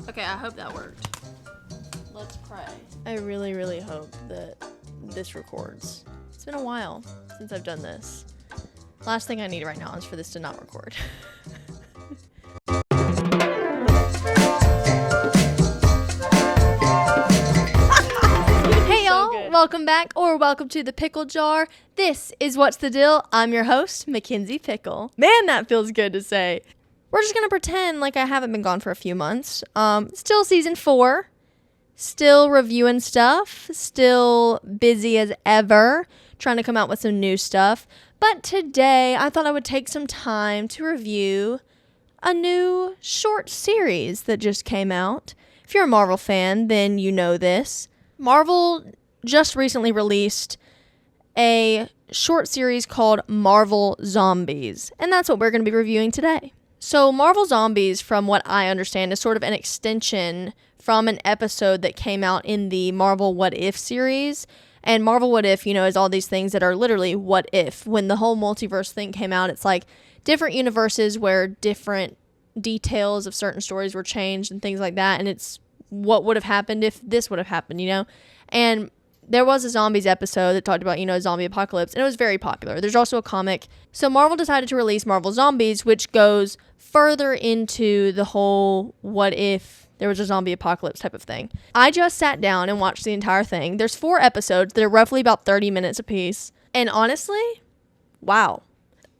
Okay, I hope that worked. Let's pray. I really, really hope that this records. It's been a while since I've done this. Last thing I need right now is for this to not record. Hey y'all, welcome back or welcome to the Pickle Jar. This is What's the Dill? I'm your host, Mackenzie Pickle. Man, that feels good to say. We're just gonna pretend like I haven't been gone for a few months. Still season 4. Still reviewing stuff. Still busy as ever. Trying to come out with some new stuff. But today, I thought I would take some time to review a new short series that just came out. If you're a Marvel fan, then you know this. Marvel just recently released a short series called Marvel Zombies. And that's what we're going to be reviewing today. So Marvel Zombies, from what I understand, is sort of an extension from an episode that came out in the Marvel What If series. And Marvel What If, you know, is all these things that are literally what if. When the whole multiverse thing came out, it's like different universes where different details of certain stories were changed and things like that. And it's what would have happened if this would have happened, you know? And there was a zombies episode that talked about, you know, zombie apocalypse, and it was very popular. There's also a comic. So Marvel decided to release Marvel Zombies, which goes further into the whole what if there was a zombie apocalypse type of thing. I just sat down and watched the entire thing. There's 4 episodes that are roughly about 30 minutes apiece. And honestly, wow,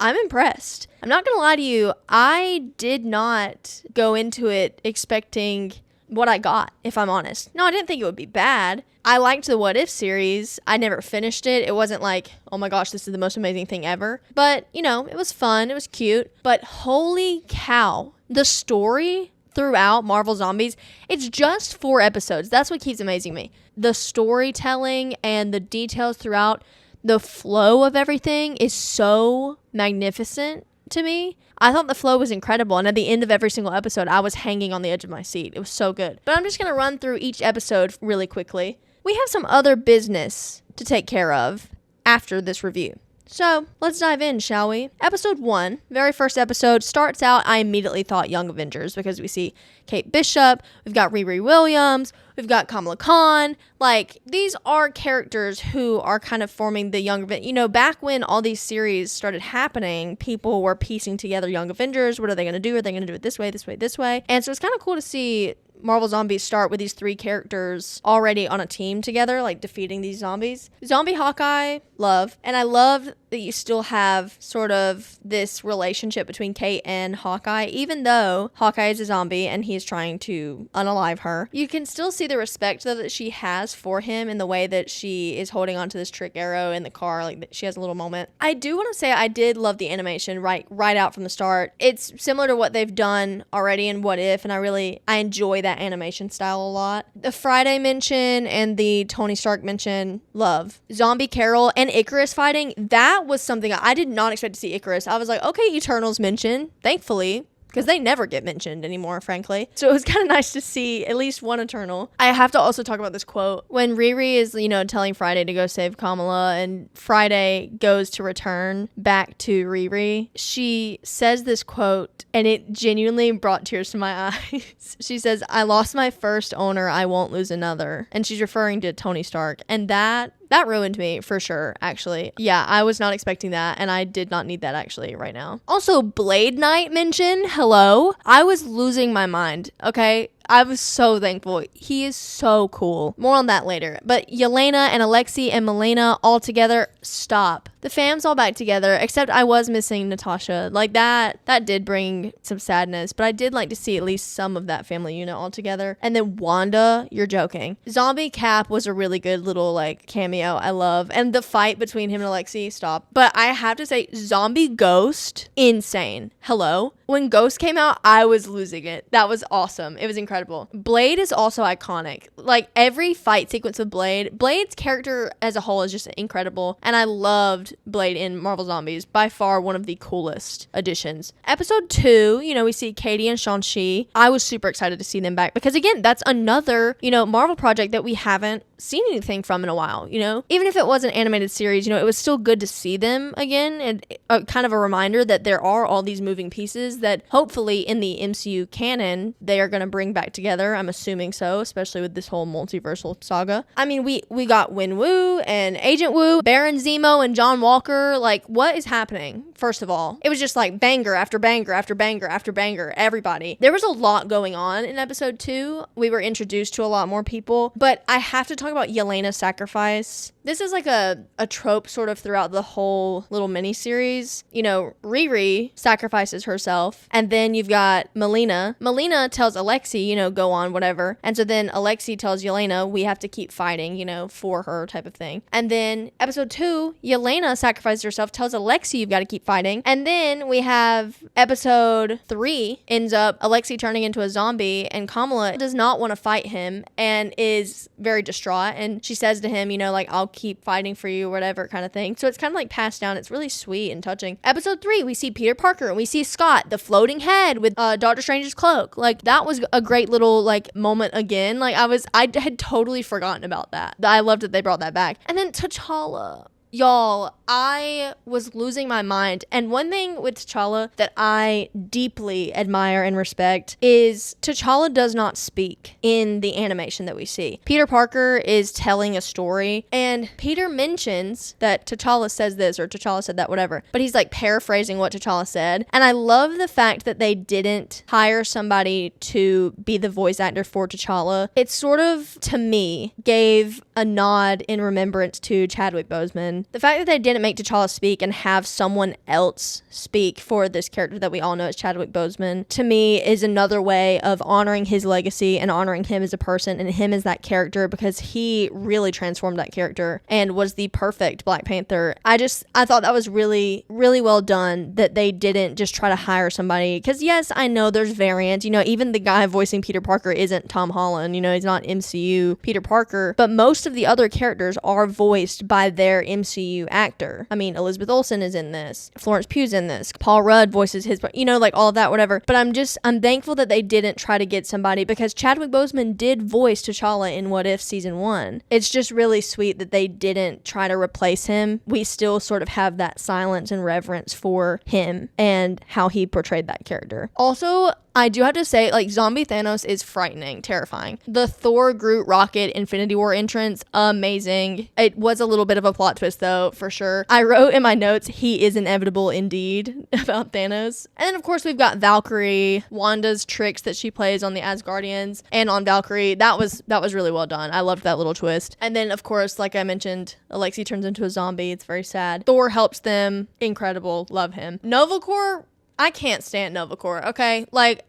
I'm impressed. I'm not going to lie to you. I did not go into it expecting what I got, if I'm honest. No, I didn't think it would be bad. I liked the What If series. I never finished it. It wasn't like, oh my gosh, this is the most amazing thing ever. But, you know, it was fun. It was cute. But holy cow, the story throughout Marvel Zombies, it's just 4 episodes. That's what keeps amazing me. The storytelling and the details throughout, the flow of everything is so magnificent to me. I thought the flow was incredible, and at the end of every single episode, I was hanging on the edge of my seat. It was so good. But I'm just going to run through each episode really quickly. We have some other business to take care of after this review. So, let's dive in, shall we? Episode 1, very first episode, starts out, I immediately thought Young Avengers because we see Kate Bishop, we've got Riri Williams, we've got Kamala Khan. Like, these are characters who are kind of forming the Young Avengers. You know, back when all these series started happening, people were piecing together Young Avengers. What are they going to do? Are they going to do it this way, this way, this way? And so it's kind of cool to see Marvel Zombies start with these 3 characters already on a team together, like defeating these zombies. Zombie Hawkeye, love. And I love that you still have sort of this relationship between Kate and Hawkeye. Even though Hawkeye is a zombie and he's trying to unalive her, you can still see the respect though that she has for him in the way that she is holding onto this trick arrow in the car. Like, she has a little moment. I do want to say I did love the animation right out from the start. It's similar to what they've done already in What If, and I enjoy that animation style a lot. The Friday mention and the Tony Stark mention, love. Zombie Carol and Icarus fighting, that was something I did not expect to see. Icarus, I was like, okay, Eternals mention, thankfully, because they never get mentioned anymore, frankly. So it was kind of nice to see at least one Eternal. I have to also talk about this quote. When Riri is, you know, telling Friday to go save Kamala, and Friday goes to return back to Riri, she says this quote, and it genuinely brought tears to my eyes. She says, "I lost my first owner, I won't lose another." And she's referring to Tony Stark. And that ruined me for sure, actually. Yeah, I was not expecting that, and I did not need that actually right now. Also, Blade Knight mention, hello. I was losing my mind, okay? I was so thankful. He is so cool. More on that later. But Yelena and Alexei and Milena all together, stop. The fam's all back together, except I was missing Natasha. Like, that did bring some sadness, but I did like to see at least some of that family unit all together. And then Wanda, you're joking. Zombie Cap was a really good little, like, cameo I love. And the fight between him and Alexei, stop. But I have to say, Zombie Ghost, insane. Hello? When Ghost came out, I was losing it. That was awesome. It was incredible. Blade is also iconic. Like, every fight sequence with Blade's character as a whole is just incredible. And I loved Blade in Marvel Zombies. By far one of the coolest additions. Episode 2, you know, we see Katie and Shang-Chi. I was super excited to see them back because, again, that's another, you know, Marvel project that we haven't seen anything from in a while, you know? Even if it was an animated series, you know, it was still good to see them again, and kind of a reminder that there are all these moving pieces that hopefully in the MCU canon, they are going to bring back back together. I'm assuming so, especially with this whole multiversal saga. I mean, we got Win Woo and Agent Woo, Baron Zemo and John Walker. Like, what is happening? First of all, it was just like banger after banger after banger after banger. Everybody. There was a lot going on in episode 2. We were introduced to a lot more people, but I have to talk about Yelena's sacrifice. This is like a trope sort of throughout the whole little miniseries. You know, Riri sacrifices herself, and then you've got Melina. Melina tells Alexei, you know, go on, whatever. And so then Alexei tells Yelena, we have to keep fighting, you know, for her type of thing. And then episode 2, Yelena sacrifices herself, tells Alexei, you've got to keep fighting. And then we have episode 3, ends up Alexei turning into a zombie, and Kamala does not want to fight him and is very distraught. And she says to him, you know, like, I'll keep fighting for you, whatever kind of thing. So it's kind of like passed down. It's really sweet and touching. Episode 3, we see Peter Parker and we see Scott, the floating head with Doctor Strange's cloak. Like, that was a great little like moment again. Like, I had totally forgotten about that. I loved that they brought that back. And then T'Challa. Y'all, I was losing my mind. And one thing with T'Challa that I deeply admire and respect is T'Challa does not speak in the animation that we see. Peter Parker is telling a story, and Peter mentions that T'Challa says this or T'Challa said that, whatever. But he's like paraphrasing what T'Challa said. And I love the fact that they didn't hire somebody to be the voice actor for T'Challa. It sort of, to me, gave a nod in remembrance to Chadwick Boseman. The fact that they didn't make T'Challa speak and have someone else speak for this character that we all know as Chadwick Boseman, to me, is another way of honoring his legacy and honoring him as a person and him as that character, because he really transformed that character and was the perfect Black Panther. I thought that was really, really well done, that they didn't just try to hire somebody. Because yes, I know there's variants. You know, even the guy voicing Peter Parker isn't Tom Holland. You know, he's not MCU Peter Parker. But most of the other characters are voiced by their MCU actor. I mean, Elizabeth Olsen is in this. Florence Pugh's in this. Paul Rudd voices his, you know, like all of that, whatever. But I'm thankful that they didn't try to get somebody, because Chadwick Boseman did voice T'Challa in What If season 1. It's just really sweet that they didn't try to replace him. We still sort of have that silence and reverence for him and how he portrayed that character. Also, I do have to say, like, Zombie Thanos is frightening, terrifying. The Thor, Groot, Rocket, Infinity War entrance, amazing. It was a little bit of a plot twist, though, for sure. I wrote in my notes, he is inevitable indeed, about Thanos. And then, of course, we've got Valkyrie, Wanda's tricks that she plays on the Asgardians and on Valkyrie. That was really well done. I loved that little twist. And then, of course, like I mentioned, Alexei turns into a zombie. It's very sad. Thor helps them. Incredible. Love him. Nova Corps, I can't stand Nova Corps, okay? Like,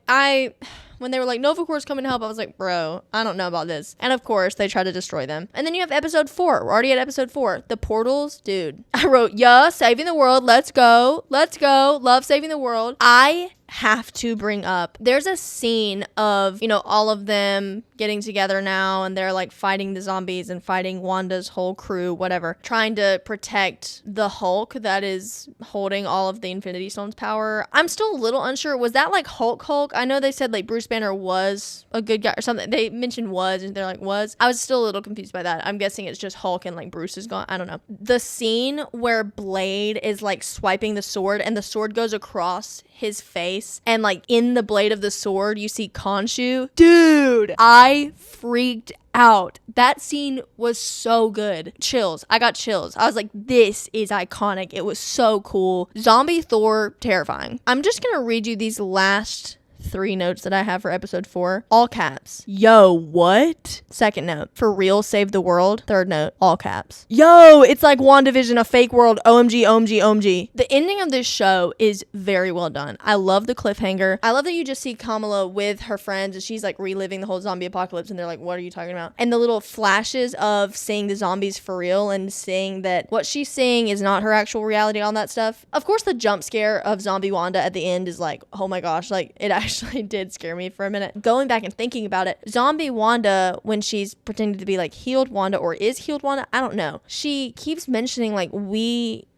when they were like, Nova Corps is coming to help, I was like, bro, I don't know about this. And of course, they try to destroy them. And then you have episode 4. We're already at episode 4. The portals, dude. I wrote, yeah, saving the world. Let's go. Let's go. Love saving the world. I have to bring up, there's a scene of, you know, all of them getting together now, and they're like fighting the zombies and fighting Wanda's whole crew, whatever, trying to protect the Hulk that is holding all of the Infinity Stones power. I'm still a little unsure. Was that like Hulk? I know they said like Bruce Banner was a good guy or something. They mentioned was, and they're like was. I was still a little confused by that. I'm guessing it's just Hulk and like Bruce is gone. I don't know. The scene where Blade is like swiping the sword and the sword goes across his face, and like in the blade of the sword you see Khonshu. Dude, I freaked out. That scene was so good. Chills. I got chills. I was like, this is iconic. It was so cool. Zombie Thor, terrifying. I'm just gonna read you these last 3 notes that I have for episode 4. All caps. Yo, what? Second note. For real, save the world. Third note. All caps. Yo, it's like WandaVision, a fake world. OMG, OMG, OMG. The ending of this show is very well done. I love the cliffhanger. I love that you just see Kamala with her friends and she's like reliving the whole zombie apocalypse, and they're like, what are you talking about? And the little flashes of seeing the zombies for real and seeing that what she's seeing is not her actual reality, all that stuff. Of course, the jump scare of zombie Wanda at the end is like, oh my gosh, like it actually did scare me for a minute. Going back and thinking about it, zombie Wanda, when she's pretending to be like healed Wanda or is healed Wanda, I don't know. She keeps mentioning like,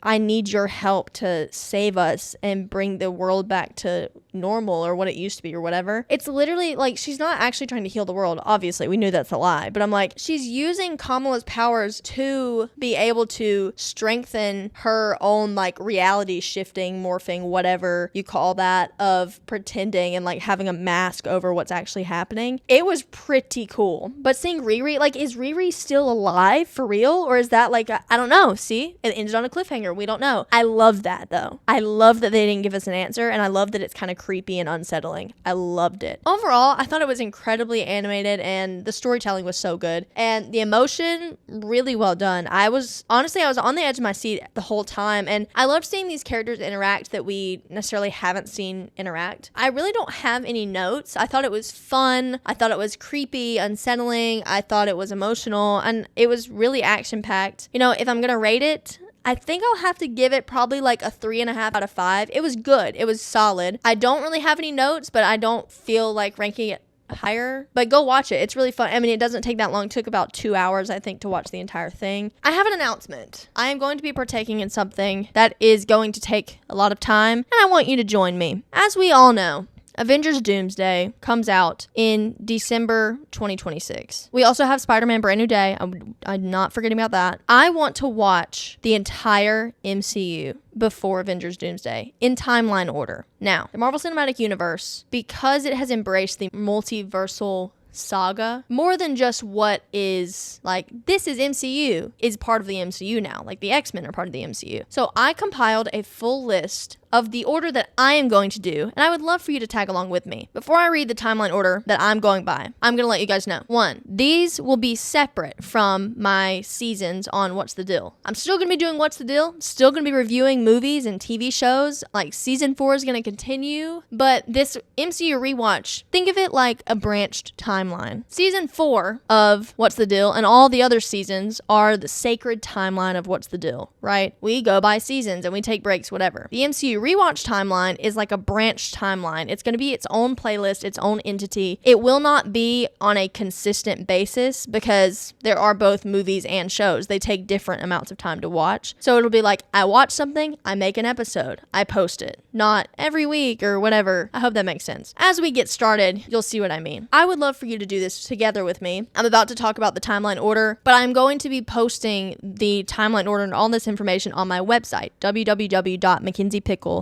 I need your help to save us and bring the world back to normal or what it used to be or whatever. It's literally like, she's not actually trying to heal the world. Obviously, we knew that's a lie. But I'm like, she's using Kamala's powers to be able to strengthen her own like reality shifting, morphing, whatever you call that, of pretending and and like having a mask over what's actually happening. It was pretty cool. But seeing Riri, like, is Riri still alive for real? Or is that like, I don't know. See, it ended on a cliffhanger. We don't know. I love that though. I love that they didn't give us an answer, and I love that it's kind of creepy and unsettling. I loved it. Overall, I thought it was incredibly animated, and the storytelling was so good, and the emotion really well done. I was on the edge of my seat the whole time, and I loved seeing these characters interact that we necessarily haven't seen interact. I really don't have any notes. I thought it was fun. I thought it was creepy, unsettling. I thought it was emotional, and it was really action-packed. You know, if I'm gonna rate it, I think I'll have to give it probably like a 3.5 out of 5. It was good. It was solid. I don't really have any notes, but I don't feel like ranking it higher. But go watch it. It's really fun. I mean, it doesn't take that long. It took about 2 hours, I think, to watch the entire thing. I have an announcement. I am going to be partaking in something that is going to take a lot of time, and I want you to join me. As we all know, Avengers Doomsday comes out in December 2026. We also have Spider-Man Brand New Day. I'm not forgetting about that. I want to watch the entire MCU before Avengers Doomsday in timeline order. Now, the Marvel Cinematic Universe, because it has embraced the multiversal saga, more than just what is like, this is MCU, is part of the MCU now. Like, the X-Men are part of the MCU. So I compiled a full list of the order that I am going to do, and I would love for you to tag along with me. Before I read the timeline order that I'm going by, I'm going to let you guys know. 1, these will be separate from my seasons on What's the Dill. I'm still going to be doing What's the Dill, still going to be reviewing movies and TV shows. Like, season 4 is going to continue, but this MCU Rewatch, think of it like a branched timeline. Season 4 of What's the Dill and all the other seasons are the sacred timeline of What's the Dill, right? We go by seasons and we take breaks, whatever. The MCU Rewatch timeline is like a branched timeline. It's going to be its own playlist, its own entity. It will not be on a consistent basis because there are both movies and shows. They take different amounts of time to watch. So it'll be like, I watch something, I make an episode, I post it. Not every week or whatever. I hope that makes sense. As we get started, you'll see what I mean. I would love for you to do this together with me. I'm about to talk about the timeline order, but I'm going to be posting the timeline order and all this information on my website, www.mackenziepickle.com.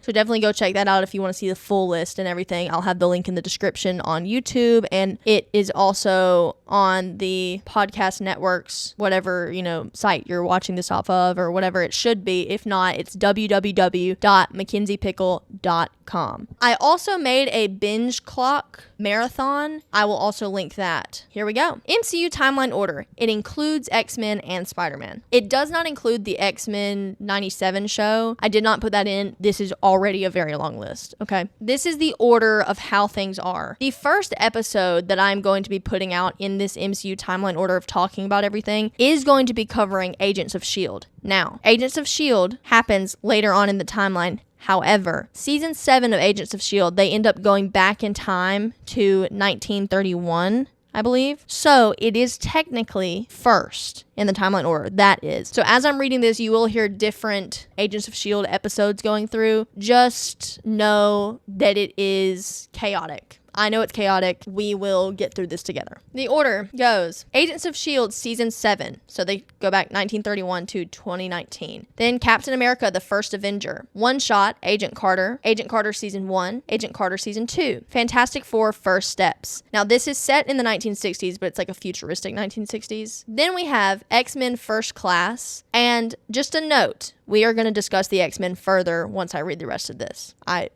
So definitely go check that out if you want to see the full list and everything. I'll have the link in the description on YouTube, and it is also on the podcast networks, whatever, site you're watching this off of or whatever it should be. If not, it's www.mackenziepickle.com. I also made a binge clock marathon. I will also link that. Here we go. MCU timeline order. It includes X-Men and Spider-Man. It does not include the X-Men 97 show. I did not put that in. This is already a very long list, okay? This is the order of how things are. The first episode that I'm going to be putting out in this MCU timeline order of talking about everything is going to be covering Agents of S.H.I.E.L.D. Now, Agents of S.H.I.E.L.D. happens later on in the timeline. However, season 7 of Agents of S.H.I.E.L.D., they end up going back in time to 1931, I believe. So it is technically first in the timeline order. That is. So as I'm reading this, you will hear different Agents of S.H.I.E.L.D. episodes going through. Just know that it is chaotic. I know it's chaotic. We will get through this together. The order goes Agents of S.H.I.E.L.D. season 7. So they go back 1931 to 2019. Then Captain America, the First Avenger. One Shot, Agent Carter season 1, Agent Carter season 2. Fantastic Four, First Steps. Now this is set in the 1960s, but it's like a futuristic 1960s. Then we have X-Men First Class. And just a note, we are going to discuss the X-Men further once I read the rest of this.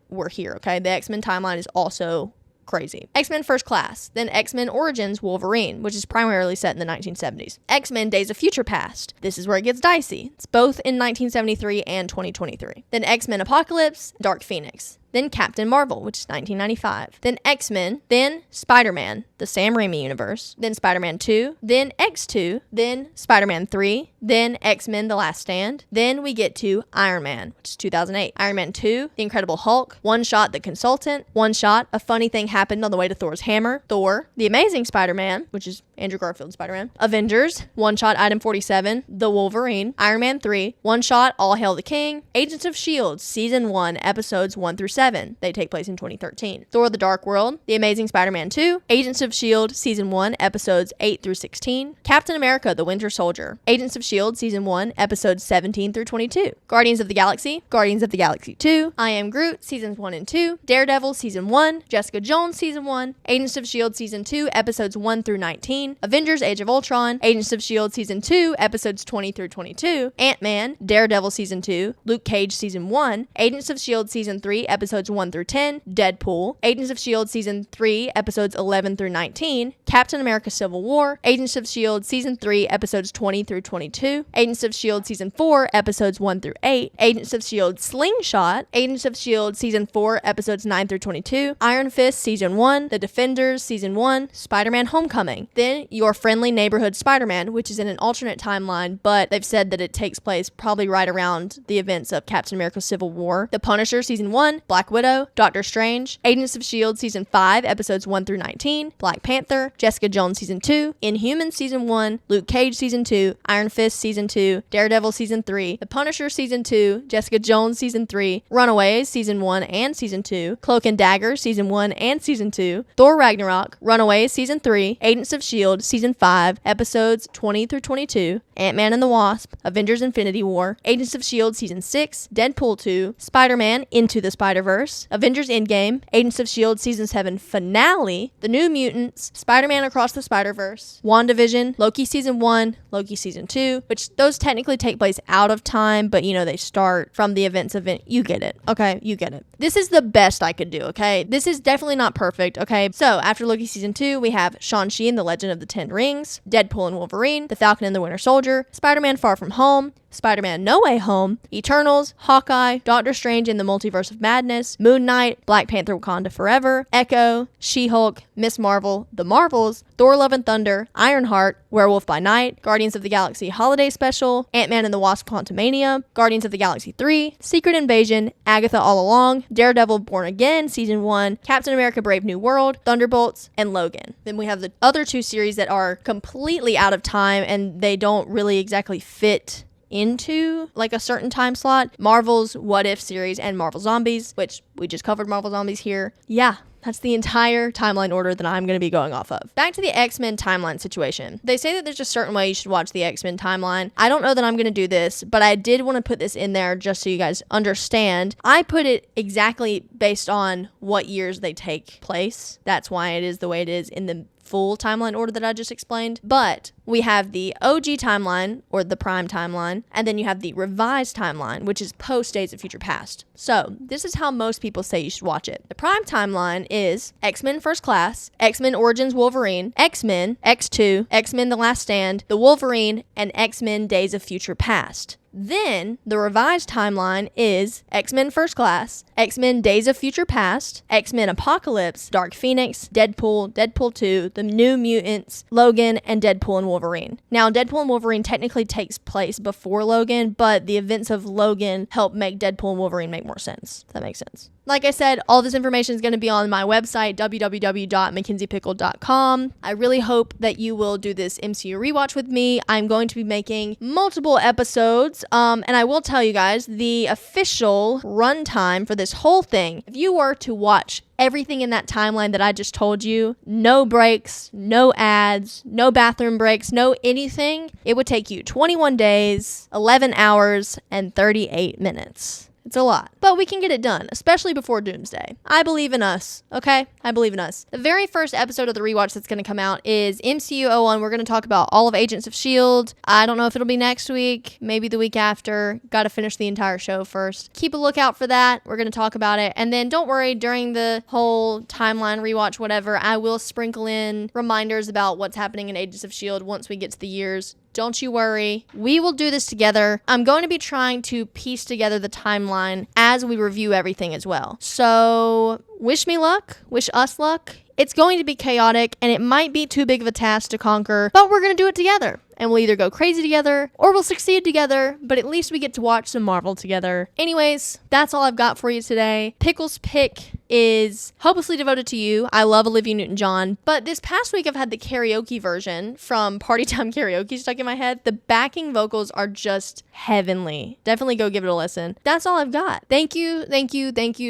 We're here, okay? The X-Men timeline is also crazy. X-Men First Class, then X-Men Origins Wolverine, which is primarily set in the 1970s. X-Men Days of Future Past. This is where it gets dicey. It's both in 1973 and 2023. Then X-Men Apocalypse, Dark Phoenix. Then Captain Marvel, which is 1995. Then X-Men. Then Spider-Man, the Sam Raimi universe. Then Spider-Man 2. Then X2. Then Spider-Man 3. Then X-Men The Last Stand. Then we get to Iron Man, which is 2008. Iron Man 2. The Incredible Hulk. One Shot, The Consultant. One Shot, A Funny Thing Happened on the Way to Thor's Hammer. Thor. The Amazing Spider-Man, which is Andrew Garfield's Spider-Man. Avengers. One Shot, Item 47. The Wolverine. Iron Man 3. One Shot, All Hail the King. Agents of S.H.I.E.L.D. Season 1, Episodes 1 through 7. 7. They take place in 2013. Thor: The Dark World, The Amazing Spider-Man 2, Agents of S.H.I.E.L.D. Season 1, Episodes 8 through 16, Captain America: The Winter Soldier, Agents of S.H.I.E.L.D. Season 1, Episodes 17 through 22, Guardians of the Galaxy, Guardians of the Galaxy 2, I Am Groot Seasons 1 and 2, Daredevil Season 1, Jessica Jones Season 1, Agents of S.H.I.E.L.D. Season 2, Episodes 1 through 19, Avengers: Age of Ultron, Agents of S.H.I.E.L.D. Season 2, Episodes 20 through 22, Ant-Man, Daredevil Season 2, Luke Cage Season 1, Agents of S.H.I.E.L.D. Season 3, Episodes 1 through 10, Deadpool, Agents of S.H.I.E.L.D. Season 3, Episodes 11 through 19, Captain America: Civil War, Agents of S.H.I.E.L.D. Season 3, Episodes 20 through 22, Agents of S.H.I.E.L.D. Season 4, Episodes 1 through 8, Agents of S.H.I.E.L.D. Slingshot, Agents of S.H.I.E.L.D. Season 4, Episodes 9 through 22, Iron Fist Season 1, The Defenders Season 1, Spider-Man: Homecoming, then Your Friendly Neighborhood Spider-Man, which is in an alternate timeline, but they've said that it takes place probably right around the events of Captain America: Civil War, The Punisher Season 1, Black Widow, Doctor Strange, Agents of S.H.I.E.L.D. Season 5, Episodes 1 through 19, Black Panther, Jessica Jones Season 2, Inhumans Season 1, Luke Cage Season 2, Iron Fist Season 2, Daredevil Season 3, The Punisher Season 2, Jessica Jones Season 3, Runaways Season 1 and Season 2, Cloak and Dagger Season 1 and Season 2, Thor: Ragnarok, Runaways Season 3, Agents of S.H.I.E.L.D. Season 5, Episodes 20 through 22, Ant-Man and the Wasp, Avengers: Infinity War, Agents of S.H.I.E.L.D. Season 6, Deadpool 2, Spider-Man: Into the Spider-Verse, Avengers: Endgame, Agents of S.H.I.E.L.D. Season 7 Finale, The New Mutants, Spider-Man: Across the Spider-Verse, WandaVision, Loki Season 1, Loki Season 2, which those technically take place out of time, but they start from the events of it. You get it. Okay, you get it. This is the best I could do, okay? This is definitely not perfect, okay? So, after Loki Season 2, we have Shang-Chi and the Legend of the Ten Rings, Deadpool and Wolverine, The Falcon and the Winter Soldier, Spider-Man: Far From Home, Spider-Man: No Way Home, Eternals, Hawkeye, Doctor Strange in the Multiverse of Madness, Moon Knight, Black Panther: Wakanda Forever, Echo, She-Hulk, Miss Marvel, The Marvels, Thor: Love and Thunder, Ironheart, Werewolf by Night, Guardians of the Galaxy Holiday Special, Ant-Man and the Wasp: Quantumania, Guardians of the Galaxy 3, Secret Invasion, Agatha All Along, Daredevil: Born Again Season 1, Captain America: Brave New World, Thunderbolts, and Logan. Then we have the other two series that are completely out of time and they don't really exactly fit into like a certain time slot. Marvel's What If series and Marvel Zombies, which we just covered Marvel Zombies here. Yeah, that's the entire timeline order that I'm going to be going off of. Back to the X-Men timeline situation. They say that there's a certain way you should watch the X-Men timeline. I don't know that I'm going to do this, but I did want to put this in there just so you guys understand. I put it exactly based on what years they take place. That's why it is the way it is in the full timeline order that I just explained. But we have the OG timeline, or the prime timeline, and then you have the revised timeline, which is post Days of Future Past. So this is how most people say you should watch it. The prime timeline is X-Men First Class, X-Men Origins Wolverine, X-Men, X2, X-Men The Last Stand, The Wolverine, and X-Men Days of Future Past. Then, the revised timeline is X-Men First Class, X-Men Days of Future Past, X-Men Apocalypse, Dark Phoenix, Deadpool, Deadpool 2, The New Mutants, Logan, and Deadpool and Wolverine. Now, Deadpool and Wolverine technically takes place before Logan, but the events of Logan help make Deadpool and Wolverine make more sense. If that makes sense. Like I said, all this information is going to be on my website, www.mckenziepickle.com. I really hope that you will do this MCU rewatch with me. I'm going to be making multiple episodes, and I will tell you guys the official runtime for this whole thing. If you were to watch everything in that timeline that I just told you, no breaks, no ads, no bathroom breaks, no anything, it would take you 21 days, 11 hours, and 38 minutes. It's a lot, but we can get it done, especially before Doomsday. I believe in us, okay? I believe in us. The very first episode of the rewatch that's going to come out is MCU 01. We're going to talk about all of Agents of S.H.I.E.L.D. I don't know if it'll be next week, maybe the week after. Got to finish the entire show first. Keep a lookout for that. We're going to talk about it. And then don't worry, during the whole timeline rewatch, whatever, I will sprinkle in reminders about what's happening in Agents of S.H.I.E.L.D. once we get to the years. Don't you worry. We will do this together. I'm going to be trying to piece together the timeline as we review everything as well. So wish me luck. Wish us luck. It's going to be chaotic and it might be too big of a task to conquer, but we're going to do it together. And we'll either go crazy together or we'll succeed together, but at least we get to watch some Marvel together. Anyways, that's all I've got for you today. Pickle's pick is hopelessly devoted to you. I love Olivia Newton-John, but this past week I've had the karaoke version from Party Time Karaoke stuck in my head. The backing vocals are just heavenly. Definitely go give it a listen. That's all I've got. Thank you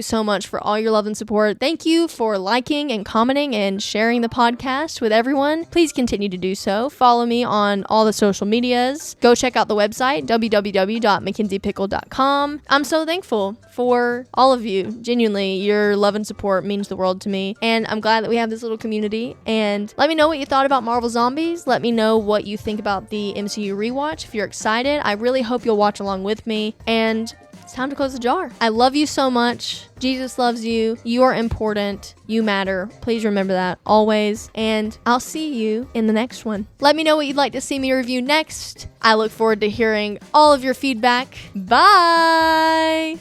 so much for all your love and support. Thank you for liking and commenting and sharing the podcast with everyone. Please continue to do so. Follow me on all the social medias. Go check out the website, www.mckinseypickle.com. I'm so thankful for all of you. Genuinely, your love and support means the world to me. And I'm glad that we have this little community. And let me know what you thought about Marvel Zombies. Let me know what you think about the MCU Rewatch. If you're excited, I really hope you'll watch along with me. And it's time to close the jar. I love you so much. Jesus loves you. You are important. You matter. Please remember that always. And I'll see you in the next one. Let me know what you'd like to see me review next. I look forward to hearing all of your feedback. Bye.